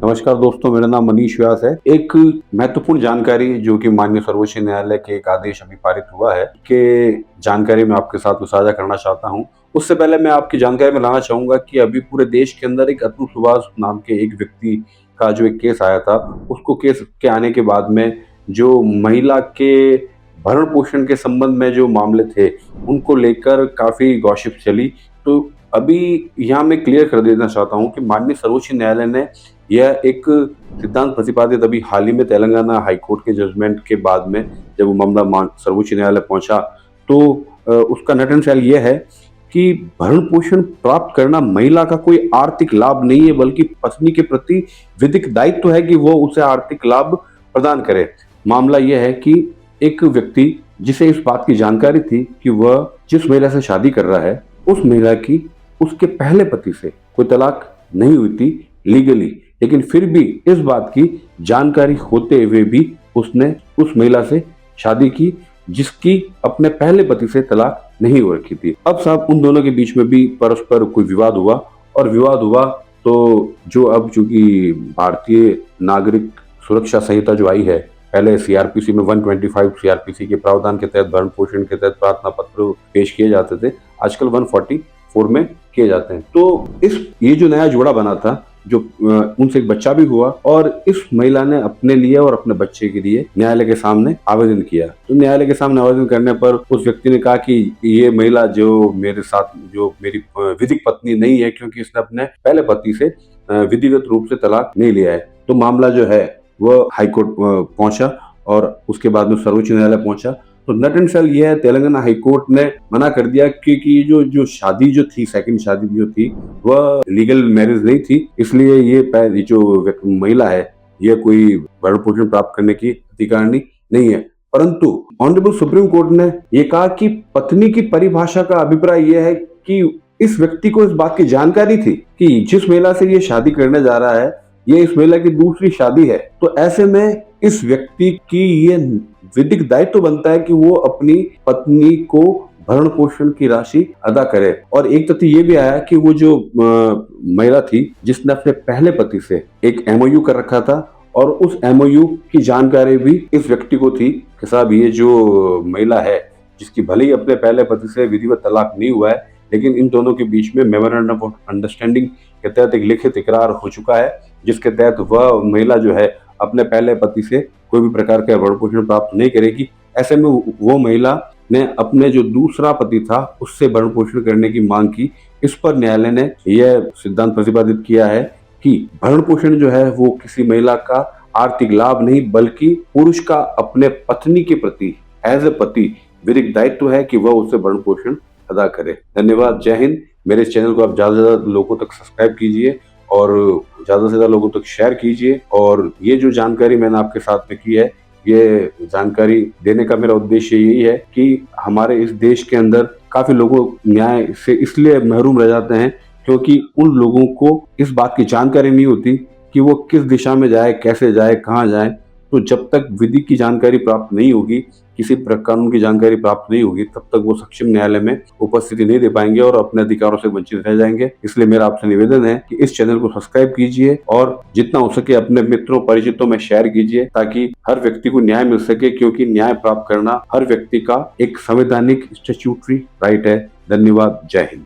नमस्कार दोस्तों, मेरा नाम मनीष व्यास है। एक महत्वपूर्ण जानकारी जो कि माननीय सर्वोच्च न्यायालय के एक आदेश अभी पारित हुआ है के जानकारी मैं आपके साथ साझा करना चाहता हूँ। उससे पहले मैं आपकी जानकारी में लाना चाहूंगा कि अभी पूरे देश के अंदर एक अतुल सुभाष नाम के एक व्यक्ति का जो एक केस आया था, उसको केस के आने के बाद में जो महिला के भरण पोषण के संबंध में जो मामले थे, उनको लेकर काफी गॉसिप चली। तो अभी यहाँ मैं क्लियर कर देना चाहता हूँ कि माननीय सर्वोच्च न्यायालय ने यह एक सिद्धांत प्रतिपादित अभी हाल ही में तेलंगाना हाईकोर्ट के जजमेंट के बाद में जब वो मामला सर्वोच्च न्यायालय पहुंचा, तो उसका नट एंड सेल ये है कि भरण पोषण प्राप्त करना महिला का कोई आर्थिक लाभ नहीं है, बल्कि पत्नी के प्रति विधिक दायित्व है कि वो उसे आर्थिक लाभ प्रदान करे। मामला यह है कि एक व्यक्ति जिसे इस बात की जानकारी थी कि वह जिस महिला से शादी कर रहा है, उस महिला की उसके पहले पति से कोई तलाक नहीं हुई थी लीगली, लेकिन फिर भी इस बात की जानकारी होते हुए भी उसने उस महिला से शादी की जिसकी अपने पहले पति से तलाक नहीं हो रखी थी। अब साहब उन दोनों के बीच में भी परस्पर कोई विवाद हुआ, और विवाद हुआ तो जो अब चूंकि भारतीय नागरिक सुरक्षा संहिता जो आई है, पहले सीआरपीसी में 125 सीआरपीसी के प्रावधान के तहत भरण पोषण के तहत प्रार्थना पत्र पेश किए जाते थे, आजकल 144 में किए जाते हैं। तो ये जो नया जोड़ा बना था, जो उनसे एक बच्चा भी हुआ, और इस महिला ने अपने लिए और अपने बच्चे के लिए न्यायालय के सामने आवेदन किया। तो न्यायालय के सामने आवेदन करने पर उस व्यक्ति ने कहा कि ये महिला जो मेरे साथ जो मेरी विधिक पत्नी नहीं है, क्योंकि इसने अपने पहले पति से विधिवत रूप से तलाक नहीं लिया है। तो मामला जो है वह हाईकोर्ट पहुंचा और उसके बाद में सर्वोच्च न्यायालय पहुंचा। तो नट एंड सेल ये है, तेलंगाना हाईकोर्ट ने मना कर दिया कि जो शादी जो थी, सेकंड शादी जो थी, वह लीगल मैरिज नहीं थी, इसलिए ये जो महिला है ये कोई भरण पोषण प्राप्त करने की अधिकारिणी नहीं है। परंतु ऑनरेबल सुप्रीम कोर्ट ने ये कहा कि पत्नी की परिभाषा का अभिप्राय यह है कि इस व्यक्ति को इस बात की जानकारी थी कि जिस महिला से ये शादी करने जा रहा है, ये इस महिला की दूसरी शादी है। तो ऐसे में इस व्यक्ति की ये विधिक दायित्व बनता है कि वो अपनी पत्नी को भरण पोषण की राशि अदा करे। और एक तथ्य ये भी आया कि वो जो महिला थी जिसने अपने पहले पति से एक एमओयू कर रखा था, और उस एमओयू की जानकारी भी इस व्यक्ति को थी कि साहब ये जो महिला है जिसकी भले ही अपने पहले पति से विधिवत तलाक नहीं हुआ है, लेकिन इन दोनों के बीच में मेमोरेंडम ऑफ अंडरस्टैंडिंग के तहत एक लिखित इकरार हो चुका है, जिसके तहत वह महिला जो है अपने पहले पति से कोई भी प्रकार का भरण पोषण प्राप्त नहीं करेगी। ऐसे में वो महिला ने अपने जो दूसरा पति था उससे भरण पोषण करने की मांग की। इस पर न्यायालय ने यह सिद्धांत प्रतिपादित किया है कि भरण पोषण जो है वो किसी महिला का आर्थिक लाभ नहीं, बल्कि पुरुष का अपने पत्नी के प्रति एज ए पति विधिक दायित्व है कि वह उससे भरण पोषण अदा करे। धन्यवाद, जय हिंद। मेरे इस चैनल को आप ज्यादा से ज्यादा लोगों तक सब्सक्राइब कीजिए और ज्यादा से ज्यादा लोगों तक शेयर कीजिए। और ये जो जानकारी मैंने आपके साथ में की है, ये जानकारी देने का मेरा उद्देश्य यही है कि हमारे इस देश के अंदर काफी लोगों न्याय से इसलिए महरूम रह जाते हैं क्योंकि उन लोगों को इस बात की जानकारी नहीं होती कि वो किस दिशा में जाए, कैसे जाए, कहाँ जाए। तो जब तक विधि की जानकारी प्राप्त नहीं होगी, किसी कानून की जानकारी प्राप्त नहीं होगी, तब तक वो सक्षम न्यायालय में उपस्थिति नहीं दे पाएंगे और अपने अधिकारों से वंचित रह जाएंगे। इसलिए मेरा आपसे निवेदन है कि इस चैनल को सब्सक्राइब कीजिए और जितना हो सके अपने मित्रों परिचितों में शेयर कीजिए, ताकि हर व्यक्ति को न्याय मिल सके, क्योंकि न्याय प्राप्त करना हर व्यक्ति का एक संवैधानिक स्टैट्यूटरी राइट है। धन्यवाद, जय हिंद।